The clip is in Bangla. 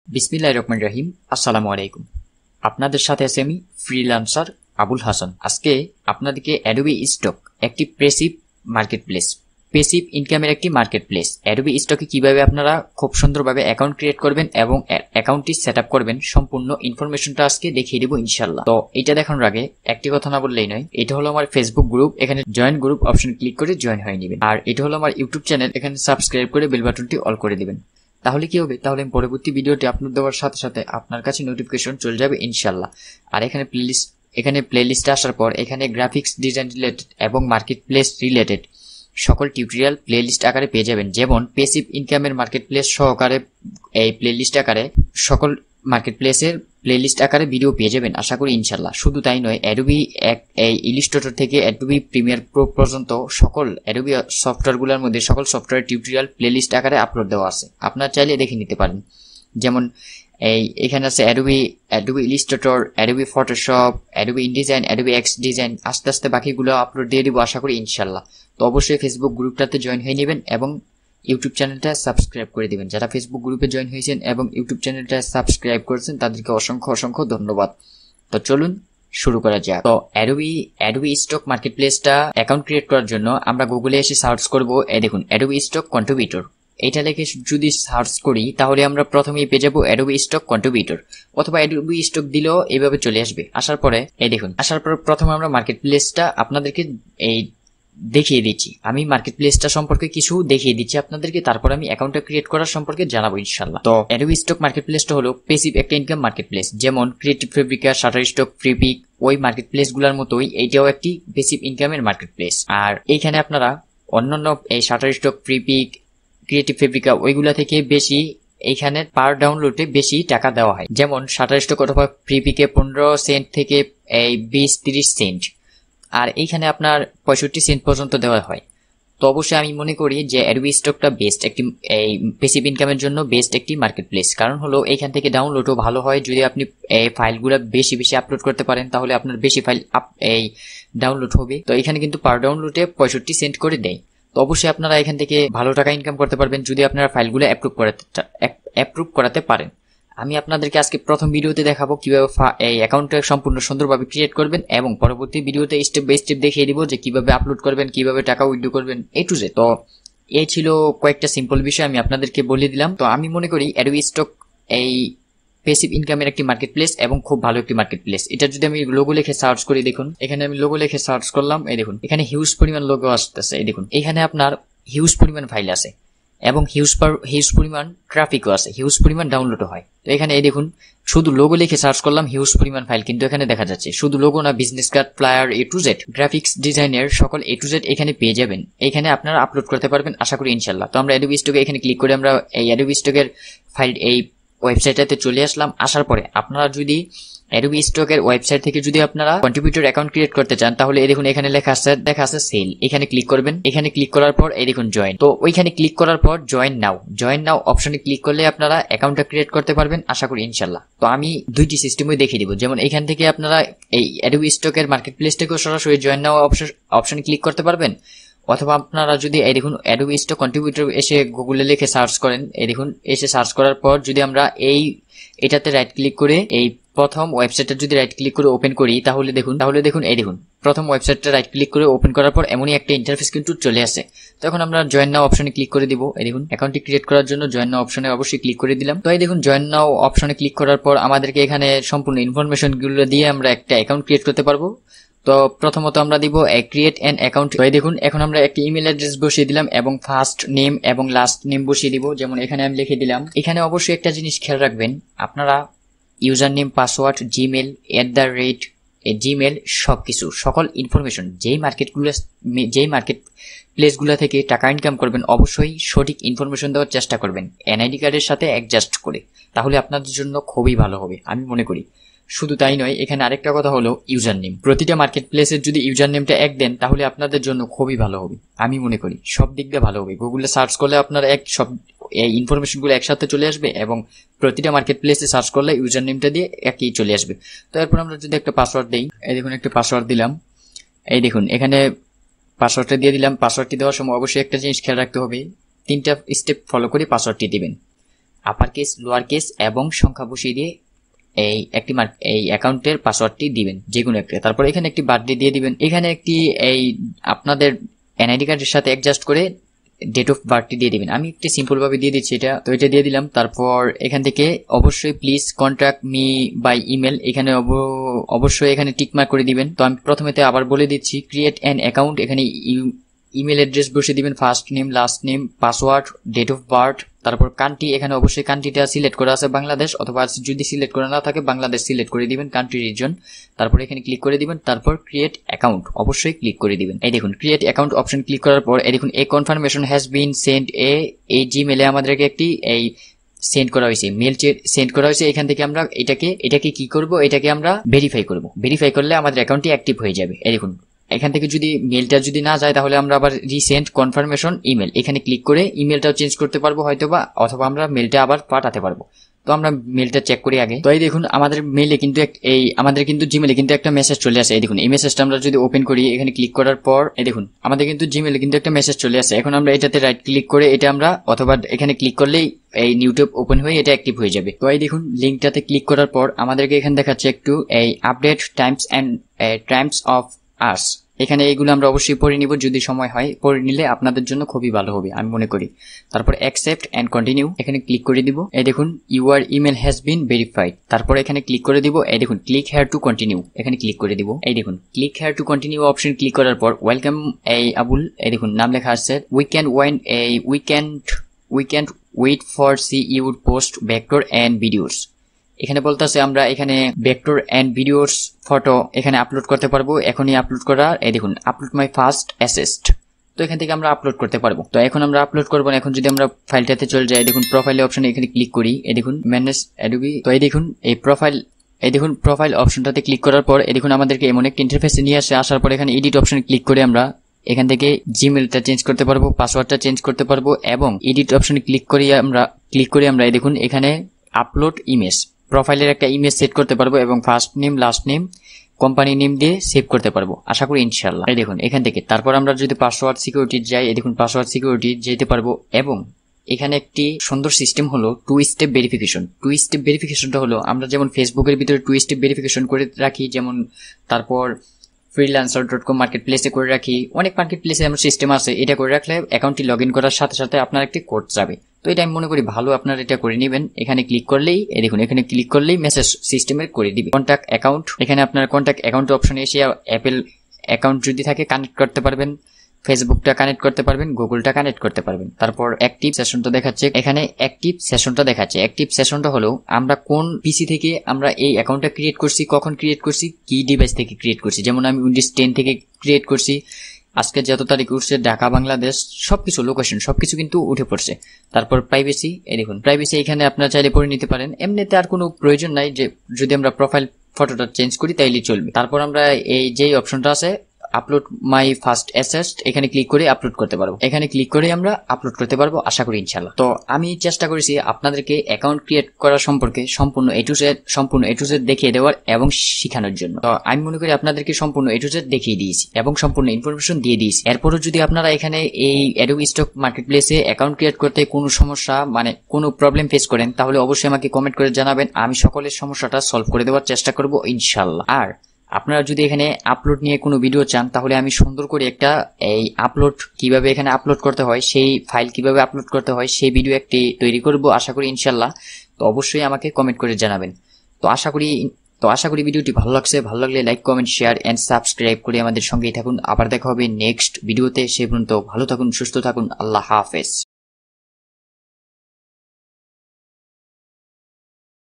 বিসমিল্লাহির রহমানির রহিম। আসসালামু আলাইকুম। আপনাদের সাথে আছি আমি ফ্রিল্যান্সার আবুল হাসান। আজকে আপনাদেরকে অ্যাডোবি স্টক একটি প্যাসিভ মার্কেটপ্লেস, প্যাসিভ ইনকামের একটি মার্কেটপ্লেস অ্যাডোবি স্টকে কিভাবে আপনারা খুব সুন্দরভাবে অ্যাকাউন্ট ক্রিয়েট করবেন এবং অ্যাকাউন্টটি সেট আপ করবেন, সম্পূর্ণ ইনফরমেশনটা আজকে দেখিয়ে দেবো ইনশাল্লাহ। তো এটা দেখানোর আগে একটি কথা না বললেই নয়, এটা হলো আমার ফেসবুক গ্রুপ, এখানে জয়েন গ্রুপ অপশন ক্লিক করে জয়েন হয়ে নেবেন। আর এটা হলো আমার ইউটিউব চ্যানেল, এখানে সাবস্ক্রাইব করে বেল বাটনটি অল করে দিবেন। তাহলে কি হবে, তাহলে পরবর্তী ভিডিওটি আপলোড দেওয়ার সাথে সাথে আপনার কাছে নোটিফিকেশন চলে যাবে ইনশাল্লাহ। আর এখানে প্লেলিস্টে আসার পর এখানে গ্রাফিক্স ডিজাইন রিলেটেড এবং মার্কেটপ্লেস রিলেটেড সকল টিউটোরিয়াল প্লেলিস্ট আকারে পেয়ে যাবেন। যেমন প্যাসিভ ইনকামের মার্কেটপ্লেস সহকারে এই প্লেলিস্ট আকারে সকল মার্কেটপ্লেসের প্লেলিস্ট আকারে ভিডিও পেয়ে যাবেন আশা করি ইনশাল্লাহ। শুধু তাই নয়, অ্যাডোবি এই ইলাস্ট্রেটর থেকে অ্যাডোবি প্রিমিয়ার প্রো পর্যন্ত সকল অ্যাডোবি সফটওয়্যারগুলোর মধ্যে সকল সফটওয়্যার টিউটোরিয়াল প্লেলিস্ট আকারে আপলোড দেওয়া আছে, আপনারা চাইলে দেখে নিতে পারেন। যেমন এখানে আছে Adobe Illustrator, Adobe Photoshop, Adobe InDesign, Adobe x design. আস্তে আস্তে বাকিগুলো আপলোড দিয়ে দিব আশা করি ইনশাল্লাহ। তো অবশ্যই ফেসবুক গ্রুপটাতে জয়েন হয়ে নেবেন এবং ইউটিউব চ্যানেলটা সাবস্ক্রাইব করে দিবেন। যারা ফেসবুক গ্রুপে জয়েন হয়েছেন এবং ইউটিউব চ্যানেলটা সাবস্ক্রাইব করেছেন তাদেরকে অসংখ্য অসংখ্য ধন্যবাদ। তো চলুন শুরু করা যাক। তো অ্যাডোবি স্টক মার্কেটপ্লেসটা অ্যাকাউন্ট ক্রিয়েট করার জন্য আমরা গুগলে এসে সার্চ করব। দেখুন অ্যাডোবি স্টক কন্ট্রিবিউটর, এটা লিখে যদি সার্চ করি তাহলে আমরা প্রথমেই পেয়ে যাবো অ্যাডোবি স্টক কন্ট্রিবিউটর, অথবা অ্যাডোবি স্টক দিলেও এইভাবে চলে আসবে। আসার পরে দেখুন, আসার পর প্রথমে আমরা মার্কেটপ্লেসটা আপনাদেরকে দেখিয়ে দিচ্ছি। আমি মার্কেটপ্লেসটা সম্পর্কে কিছু দেখিয়ে দিচ্ছি আপনাদেরকে, তারপর আমি অ্যাকাউন্টটা ক্রিয়েট করার সম্পর্কে জানাবো ইনশাল্লাহ। তো অ্যাডোবি স্টক মার্কেটপ্লেসটা হলো প্যাসিভ একটা ইনকাম মার্কেটপ্লেস। যেমন creative Fabrica, shutter stock, Freepik, ওই মার্কেটপ্লেস গুলোর মতোই এইটাও একটি প্যাসিভ ইনকামের মার্কেটপ্লেস। আর এইখানে আপনারা অন্যান্য এই shutter stock, Freepik, creative Fabrica ওইগুলা থেকে বেশি এইখানে পার ডাউনলোডে বেশি টাকা দেওয়া হয়। যেমন শাটার স্টক অথবা ফ্রিপিকে 15 সেন্ট থেকে 20-30 সেন্ট, আর এইখানে আপনার 65 সেন্ট পর্যন্ত দেওয়া হয়। তো অবশ্যই আমি মনে করি যে অ্যাডোবি স্টকটা বেস্ট একটি এই প্যাসিভ ইনকামের জন্য বেস্ট একটি মার্কেটপ্লেস। কারণ হলো এইখান থেকে ডাউনলোডও ভালো হয়। যদি আপনি এই ফাইলগুলো বেশি বেশি আপলোড করতে পারেন তাহলে আপনার বেশি ফাইল ডাউনলোড হবে। তো এখানে কিন্তু পার ডাউনলোডে 65 সেন্ট করে দেয়। তো অবশ্যই আপনারা এখান থেকে ভালো টাকা ইনকাম করতে পারবেন যদি আপনারা ফাইলগুলো অ্যাপ্রুভ করাতে পারেন। আমি আপনাদেরকে আজকে প্রথম ভিডিওতে দেখাবো কিভাবে এই অ্যাকাউন্টটা সম্পূর্ণ সুন্দরভাবে ক্রিয়েট করবেন, এবং পরবর্তী ভিডিওতে স্টেপ বাই স্টেপ দেখিয়ে দিব যে কিভাবে আপলোড করবেন, কিভাবে টাকা উইথড্র করবেন, এ টু জেড। তো এই ছিল কয়েকটা সিম্পল বিষয় আমি আপনাদেরকে বলে দিলাম। তো আমি মনে করি অ্যাডোবি স্টক এই প্যাসিভ ইনকামের একটি মার্কেটপ্লেস এবং খুব ভালো একটি মার্কেটপ্লেস। এটা যদি আমি লোগো লিখে সার্চ করি, দেখুন এখানে আমি লোগো লিখে সার্চ করলাম, এই দেখুন এখানে হিউজ পরিমাণ লোগো আসতেছে। এই দেখুন এখানে আপনার হিউজ পরিমাণ ফাইল আছে এবং হিউজ পরিমাণ ট্রাফিকও আছে, হিউজ পরিমাণ ডাউনলোডও হয়। তো এখানে এই দেখুন শুধু লোগো লিখে সার্চ করলাম, হিউজ পরিমাণ ফাইল কিন্তু এখানে দেখা যাচ্ছে। শুধু লোগো না, business card, flyer, A to Z, graphics ডিজাইনের সকল এ টু জেড এখানে পেয়ে যাবেন। এখানে আপনারা আপলোড করতে পারবেন আশা করি ইনশাল্লাহ। তো আমরা অ্যাডোবি স্টকে এখানে ক্লিক করে আমরা এই অ্যাডোবি স্টকের ফাইল এই ওয়েবসাইটটাতে চলে আসলাম। আসার পরে আপনারা যদি অ্যাডোবি স্টকের ওয়েবসাইট থেকে যদি আপনারা কন্ট্রিবিউটর অ্যাকাউন্ট ক্রিয়েট করতে চান তাহলে এই দেখুন এখানে লেখা আছে সেল, এখানে ক্লিক করবেন। এখানে ক্লিক করার পর এই দেখুন জয়েন। তো ওইখানে ক্লিক করার পর জয়েন নাও অপশনে ক্লিক করলে আপনারা অ্যাকাউন্টটা ক্রিয়েট করতে পারবেন আশা করি ইনশাল্লাহ। তো আমি দুইটি সিস্টেমই দেখিয়ে দিব। যেমন এখান থেকে আপনারা এই অ্যাডোবি স্টকের মার্কেটপ্লেস থেকেও সরাসরি জয়েন নাও অপশনে ক্লিক করতে পারবেন, অথবা আপনারা যদি এই দেখুন অ্যাডোবি স্টক কন্ট্রিবিউটর এসে গুগলে লিখে সার্চ করেন, এই দেখুন এসে সার্চ করার পর যদি আমরা এটাতে রাইট ক্লিক করে এই প্রথম ওয়েবসাইটটা যদি রাইট ক্লিক করে ওপেন করি তাহলে দেখুন এই দেখুন প্রথম ওয়েবসাইটটা রাইট ক্লিক করে ওপেন করার পর এমনই একটা ইন্টারফেস কিন্তু চলে আসে। তখন আমরা জয়েন নাও অপশনে ক্লিক করে দিব। এই দেখুন অ্যাকাউন্টটি ক্রিয়েট করার জন্য জয়েন নাও অপশনে অবশ্যই ক্লিক করে দিলাম। তো এই দেখুন জয়েন নাও অপশনে ক্লিক করার পর আমাদেরকে এখানে সম্পূর্ণ ইনফরমেশন গুলো দিয়ে আমরা একটা অ্যাকাউন্ট ক্রিয়েট করতে পারবো। তো প্রথমত আমরা দিব ক্রিয়েট অ্যান অ্যাকাউন্ট। তো এই দেখুন এখন আমরা একটা ইমেল অ্যাড্রেস বসিয়ে দিলাম এবং ফার্স্ট নেম এবং লাস্ট নেম বসিয়ে দিব। যেমন এখানে আমি লিখে দিলাম। এখানে অবশ্যই একটা জিনিস খেয়াল রাখবেন, আপনারা user name, password, Gmail, Gmail সবকিছু সকল ইনফরমেশন যেই মার্কেট প্লেসগুলো থেকে টাকা ইনকাম করবেন অবশ্যই সঠিক ইনফরমেশন দেওয়ার চেষ্টা করবেন এনআইডি কার্ডের সাথে অ্যাডজাস্ট করে, তাহলে আপনাদের জন্য খুবই ভালো হবে আমি মনে করি। শুধু তাই নয়, এখানে আরেকটা কথা হলো ইউজার নেম। প্রতিটা মার্কেট প্লেসের যদি ইউজার নেমটা এক দেন তাহলে আপনাদের জন্য খুবই ভালো হবে আমি মনে করি, সব দিক দিয়ে ভালো হবে। গুগলে সার্চ করলে আপনার সব এই ইনফরমেশনগুলো একসাথে চলে আসবে এবং প্রতিটা মার্কেট প্লেসে সার্চ করলে ইউজার নেমটা দিয়ে একই চলে আসবে। তো এরপর আমরা যদি একটা পাসওয়ার্ড দিই, এই দেখুন একটা পাসওয়ার্ড দিলাম। এই দেখুন এখানে পাসওয়ার্ডটা দিয়ে দিলাম। পাসওয়ার্ডটি দেওয়ার সময় অবশ্যই একটা জিনিস খেয়াল রাখতে হবে, 3টা স্টেপ ফলো করে পাসওয়ার্ডটি দিবেন। আপার কেস, লোয়ার কেস এবং সংখ্যা বসিয়ে দিয়ে এই অ্যাকাউন্টের পাসওয়ার্ডটি দিবেন, যে কোনো একটা। তারপর এখানে একটি বার্থডে দিয়ে দিবেন। এখানে একটি আপনাদের এনআইডি কার্ডের সাথে অ্যাডজাস্ট করে ডেট অফ বার্থটি দিয়ে দিবেন। আমি একটু সিম্পল ভাবে দিয়ে দিচ্ছি এটা, তো এটা দিয়ে দিলাম। তারপর এখান থেকে অবশ্যই please contact me by email, এখানে অবশ্যই এখানে টিক মার্ক করে দিবেন। তো আমি প্রথমেতে আবার বলে দিচ্ছি, ক্রিয়েট অ্যান অ্যাকাউন্ট, এখানে ইমেল অ্যাড্রেস বসিয়ে দিবেন, first name, last name, password, date of birth. তারপর কান্ট্রি, এখানে অবশ্যই কান্ট্রিটা সিলেক্ট করা আছে বাংলাদেশ, অথবা যদি সিলেক্ট করা না থাকে বাংলাদেশ সিলেক্ট করে দিবেন, কান্ট্রি রিজন। তারপর এখানে ক্লিক করে দিবেন। তারপর ক্রিয়েট অ্যাকাউন্ট অবশ্যই ক্লিক করে দিবেন। এই দেখুন ক্রিয়েট অ্যাকাউন্ট অপশন ক্লিক করার পর এই দেখুন কনফার্মেশন হ্যাজ বিন সেন্ড এই জিমেলে আমাদেরকে একটি সেন্ড করা হয়েছে, মেল সেন্ড করা হয়েছে। এখান থেকে আমরা এটাকে কি করব, এটাকে আমরা ভেরিফাই করব। ভেরিফাই করলে আমাদের অ্যাকাউন্টটি অ্যাক্টিভ হয়ে যাবে। এই দেখুন এখান থেকে যদি মেলটা যদি না যায় তাহলে আমরা আবার রিসেন্ট কনফার্মেশন ইমেল, এখানে ক্লিক করে ইমেলটাও চেঞ্জ করতে পারবো হয়তোবা, অথবা আমরা মেলটা আবার পাঠাতে পারবো। তো আমরা মেলটা চেক করি আগে। তো এই দেখুন আমাদের মেলে কিন্তু আমাদের কিন্তু জিমেলে কিন্তু একটা মেসেজ চলে আসে। এই দেখুন এই মেসেজটা আমরা যদি ওপেন করি, এখানে ক্লিক করার পর এই দেখুন আমাদের কিন্তু জিমেলে কিন্তু একটা মেসেজ চলে আসে। এখন আমরা এটাতে রাইট ক্লিক করে এটা আমরা, অথবা এখানে ক্লিক করলেই এই নিউট্যাব ওপেন হয়ে এটা অ্যাক্টিভ হয়ে যাবে। তো এই দেখুন লিঙ্কটাতে ক্লিক করার পর আমাদেরকে এখানে দেখাচ্ছে একটু আপডেট টাইমস অফ আস, এখানে এইগুলো আমরা অবশ্যই পড়ে নিব, যদি সময় হয় পড়ে নিলে আপনাদের জন্য খুবই ভালো হবে আমি মনে করি। তারপর অ্যাকসেপ্ট এন্ড কন্টিনিউ, এখানে ক্লিক করে দিব। এই দেখুন your email has been verified, তারপর এখানে ক্লিক করে দিব। এই দেখুন ক্লিক হেয়ার টু কন্টিনিউ, এখানে ক্লিক করে দিব। এই দেখুন click here to continue option click করার পর ওয়েলকাম আবুল, এই দেখুন নাম লেখা আছে। We can't wait for see your post vector and videos, এখানে বলতেছে আমরা এখানে ভেক্টর এন্ড ভিডিওস ফটো এখানে আপলোড করতে পারবো, এখনই আপলোড করা। এই দেখুন আপলোড মাই ফার্স্ট অ্যাসেস্ট, তো এখান থেকে আমরা আপলোড করতে পারবো। তো এখন আমরা আপলোড করবো না। এখন যদি আমরা ফাইলটাতে চলে যাই, দেখুন প্রোফাইল অপশনে এখানে ক্লিক করি। এই দেখুন ম্যানেজ অ্যাডোবি, তো এই দেখুন প্রোফাইল অপশনটাতে ক্লিক করার পর এই দেখুন আমাদেরকে এমন একটা ইন্টারফেসে নিয়ে আসার পর এখানে এডিট অপশনে ক্লিক করে আমরা এখান থেকে জিমেলটা চেঞ্জ করতে পারবো, পাসওয়ার্ডটা চেঞ্জ করতে পারবো, এবং এডিট অপশনে ক্লিক করে আমরা এই দেখুন এখানে আপলোড ইমেজ, প্রোফাইলের একটা ইমেজ সেট করতে পারবো এবং first name, last name, company name দিয়ে সেভ করতে পারবো আশা করি ইনশাআল্লাহ। এই দেখুন এখান থেকে তারপর আমরা যদি পাসওয়ার্ড সিকিউরিটি যাই, এই দেখুন পাসওয়ার্ড সিকিউরিটি যেতে পারবো। এবং এখানে একটি সুন্দর সিস্টেম হলো two step verification. Two step ভেরিফিকেশনটা হলো আমরা যেমন ফেসবুকের ভিতরে টু স্টেপ ভেরিফিকেশন করে রাখি, যেমন তারপর freelancer.com মার্কেট প্লেসে করে রাখি, অনেক মার্কেট প্লেসে আমার সিস্টেম আছে। এটা করে রাখলে অ্যাকাউন্টটি লগ ইন করার সাথে সাথে আপনার একটি কোড যাবে। তো এটা আমি মনে করি ভালো, আপনারা এটা করে নেবেন। এখানে ক্লিক করলেই এই দেখুন এখানে ক্লিক করলেই মেসেজ সিস্টেমের করে দিবে। কন্ট্যাক্ট অ্যাকাউন্ট, এখানে আপনার কন্ট্যাক্ট অ্যাকাউন্ট অপশনে এসে অ্যাপেল অ্যাকাউন্ট যদি থাকে কানেক্ট করতে পারবেন, ফেসবুকটা কানেক্ট করতে পারবেন, গুগলটা কানেক্ট করতে পারবেন। তারপর অ্যাক্টিভ সেশনটা দেখাচ্ছে, এখানে অ্যাক্টিভ সেশনটা দেখাচ্ছে। অ্যাক্টিভ সেশনটা হলো আমরা কোন পিসি থেকে আমরা এই অ্যাকাউন্টটা ক্রিয়েট করছি, কখন ক্রিয়েট করছি, কি ডিভাইস থেকে ক্রিয়েট করছি। যেমন আমি উইন্ডোজ 10 থেকে ক্রিয়েট করছি, আজকে যত তারিখ উঠছে ঢাকা, বাংলাদেশ, সবকিছু লোকেশন সবকিছু কিন্তু উঠে পড়ছে। তারপর প্রাইভেসি, এই দেখুন প্রাইভেসি এখানে আপনারা চাইলে পড়ে নিতে পারেন, এমনিতে আর কোনো প্রয়োজন নাই, যে যদি আমরা প্রোফাইল ফটোটা চেঞ্জ করি তাইলে চলবে। তারপর আমরা এই যেই অপশনটা আছে আপলোড মাই ফার্স্ট অ্যাসেস্ট, এখানে ক্লিক করে আপলোড করতে পারবো। এখানে ক্লিক করে আমরা আপলোড করতে পারবো আশা করি ইনশাআল্লাহ। তো আমি চেষ্টা করেছি আপনাদেরকে অ্যাকাউন্ট ক্রিয়েট করা সম্পর্কে সম্পূর্ণ এ টু জেড দেখিয়ে দেওয়ার এবং শেখানোর জন্য। তো আমি মনে করি আপনাদেরকে সম্পূর্ণ এ টু জেড দেখিয়ে দিয়েছি এবং সম্পূর্ণ ইনফরমেশন দিয়ে দিয়েছি। এরপরও যদি আপনারা এখানে এই অ্যাডোবি স্টক মার্কেট প্লেসে অ্যাকাউন্ট ক্রিয়েট করতে কোনো সমস্যা মানে কোনো প্রবলেম ফেস করেন, তাহলে অবশ্যই আমাকে কমেন্ট করে জানাবেন। আমি সকলের সমস্যাটা সলভ করে দেওয়ার চেষ্টা করব ইনশাআল্লাহ। আর আপনারা যদি এখানে আপলোড নিয়ে কোনো ভিডিও চান, তাহলে আমি সুন্দর করে একটা এই আপলোড কিভাবে এখানে আপলোড করতে হয়, সেই ফাইল কিভাবে আপলোড করতে হয় সেই ভিডিও একটি তৈরি করব আশা করি ইনশাআল্লাহ। তো অবশ্যই আমাকে কমেন্ট করে জানাবেন। তো আশা করি ভিডিওটি ভালো লাগছে। ভালো লাগলে like, comment, share and subscribe করে আমাদের সঙ্গেই থাকুন। আবার দেখা হবে নেক্সট ভিডিওতে। সে পর্যন্ত ভালো থাকুন, সুস্থ থাকুন। আল্লাহ হাফেজ।